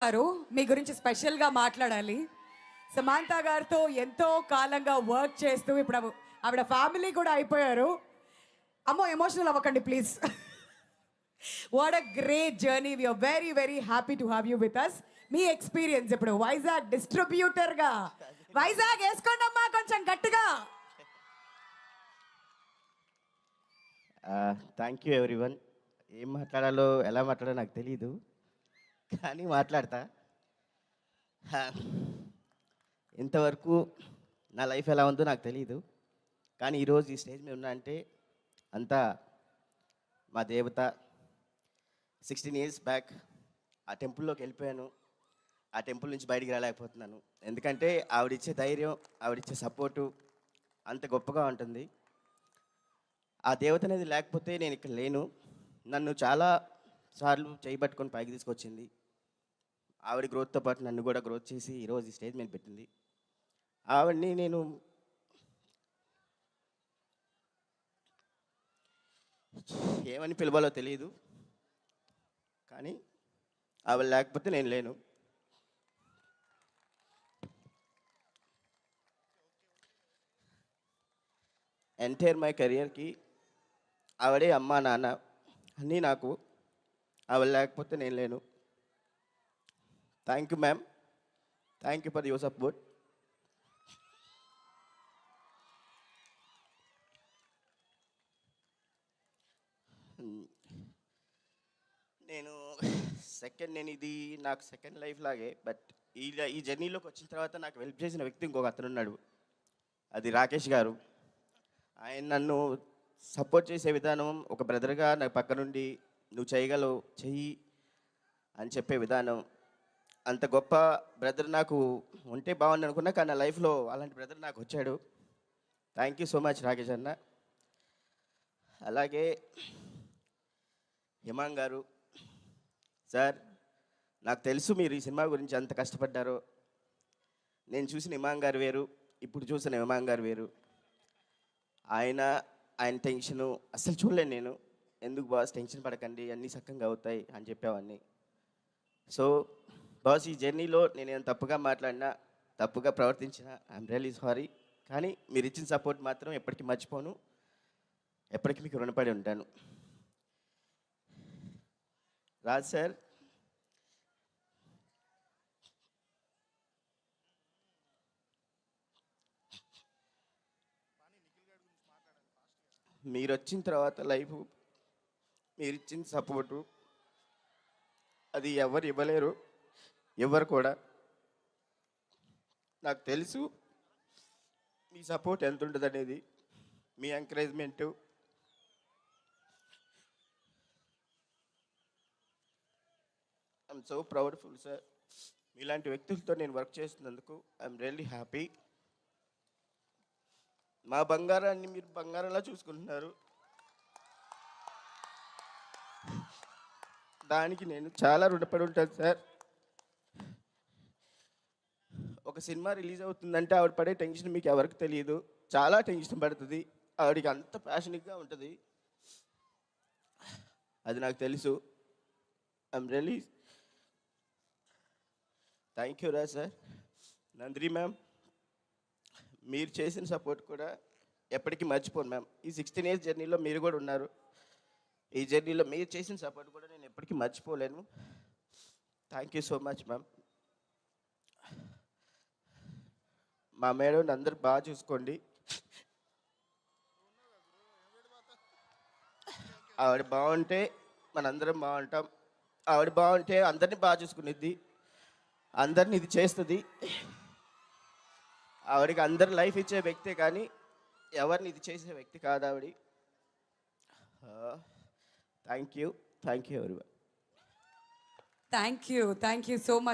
గారు మీ గురించి స్పెషల్‌గా మాట్లాడాలి. సమాంత గారితో ఎంతో కాలంగా వర్క్ చేస్తూ ఇప్పుడు ఆవిడ ఫ్యామిలీ కూడా అయిపోయారు. అమ్మో! ఎమోషనల్ అవ్వకండి please. What a great journey. We are very very happy to have you with us. మీ ఎక్స్‌పీరియన్స్ ఇప్పుడు వైజాగ్ డిస్ట్రిబ్యూటర్‌గా వైజాగ్ ఏసుకోండమ్మా కొంచెం గట్టిగా. Thank you everyone. ఏం మాట్లాడాలో, ఎలా మాట్లాడాలో నాకు తెలీదు. కానీ మాట్లాడతా. హా, ఇంతవరకు నా లైఫ్ ఎలా ఉందో నాకు తెలీదు. కానీ ఈరోజు ఈ స్టేజ్ మీద ఉన్నా అంటే అంతా మా దేవత. 16 ఇయర్స్ బ్యాక్ ఆ టెంపుల్లోకి వెళ్ళిపోయాను. ఆ టెంపుల్ నుంచి బయటికి రాలేకపోతున్నాను. ఎందుకంటే ఆవిడిచ్చే ధైర్యం, ఆవిడిచ్చే సపోర్టు అంత గొప్పగా ఉంటుంది. ఆ దేవత అనేది లేకపోతే నేను ఇక్కడ లేను. నన్ను చాలా సార్లు చేయబట్టుకొని పైకి తీసుకొచ్చింది. ఆవిడ గ్రోత్తో పాటు నన్ను కూడా గ్రోత్ చేసి ఈరోజు ఈ స్టేజ్ మీద పెట్టింది. ఆవిడని నేను ఏమని పిలవాలో తెలియదు. కానీ ఆవిడ లేకపోతే నేను లేను. ఎంటైర్ మై కెరియర్కి ఆవిడే అమ్మ నాన్న అన్నీ నాకు. ఆవిడ లేకపోతే నేను లేను. Thank you ma'am. Thank you for your support. నేను ఇది నాకు సెకండ్ లైఫ్ లాగే. బట్ ఈ జర్నీలోకి వచ్చిన తర్వాత నాకు హెల్ప్ చేసిన వ్యక్తి ఇంకొక అతను ఉన్నాడు. అది రాకేష్ గారు. ఆయన నన్ను సపోర్ట్ చేసే విధానం, ఒక బ్రదర్గా నా పక్క నుండి నువ్వు చేయగలవు, చెయ్యి అని చెప్పే విధానం, అంత గొప్ప బ్రదర్ నాకు ఉంటే బాగుంది అనుకున్నా. కానీ నా లైఫ్లో అలాంటి బ్రదర్ నాకు వచ్చాడు. Thank you so much Rakesh అన్న. అలాగే హిమాంగ్ గారు సార్, నాకు తెలుసు మీరు ఈ సినిమా గురించి ఎంత కష్టపడ్డారో. నేను చూసిన హిమాంగ్ గారు వేరు, ఇప్పుడు చూసిన హిమాంగ్ గారు వేరు. ఆయన టెన్షను అస్సలు చూడలేను నేను. ఎందుకు బాస్ టెన్షన్ పడకండి, అన్నీ సక్కంగా అవుతాయి అని చెప్పేవాడిని. సో బాస్, ఈ జర్నీలో నేనేం తప్పుగా మాట్లాడినా, తప్పుగా ప్రవర్తించినా ఐఎమ్ రియల్లీ సారీ. కానీ మీరు ఇచ్చిన సపోర్ట్ మాత్రం ఎప్పటికీ మర్చిపోను, ఎప్పటికీ మీకు రుణపడి ఉంటాను. రాజ్ సార్, మీరు వచ్చిన తర్వాత లైఫ్, మీరు ఇచ్చిన సపోర్టు అది ఎవరు ఇవ్వలేరు, ఎవరు కూడా. నాకు తెలుసు మీ సపోర్ట్ ఎంత ఉంటుంది అనేది, మీ encouragement. I'm so proudful sir. మీలాంటి వ్యక్తులతో నేను వర్క్ చేస్తున్నందుకు ఐఎమ్ రియల్లీ హ్యాపీ. మా బంగారాన్ని మీరు బంగారంలా చూసుకుంటున్నారు. దానికి నేను చాలా రుణపడి ఉంటాను సార్. ఒక సినిమా రిలీజ్ అవుతుందంటే ఆవిడ పడే టెన్షన్ మీకు ఎవరికి తెలియదు. చాలా టెన్షన్ పడుతుంది. ఆవిడకి అంత ప్యాషనిక్గా ఉంటుంది. అది నాకు తెలుసు. ఐఎమ్ రియల్లీ థ్యాంక్ యూ రా సార్. నందిని మ్యామ్, మీరు చేసిన సపోర్ట్ కూడా ఎప్పటికీ మర్చిపోను మ్యామ్. ఈ 16 ఇయర్స్ జర్నీలో మీరు కూడా ఉన్నారు. ఈ జర్నీలో మీరు చేసిన సపోర్ట్ కూడా నేను ఎప్పటికీ మర్చిపోలేను. Thank you so much ma'am. మా మేడం అందరూ బాగా చూసుకోండి. ఆవిడ బాగుంటే మనందరం బాగుంటాం. ఆవిడ బాగుంటే అందరినీ బాగా చూసుకునేది, అందరిని ఇది చేస్తుంది. ఆవిడకి అందరు లైఫ్ ఇచ్చే వ్యక్తే కానీ ఎవరిని ఇది చేసే వ్యక్తి కాదు ఆవిడ. Thank you everyone. Thank you so much.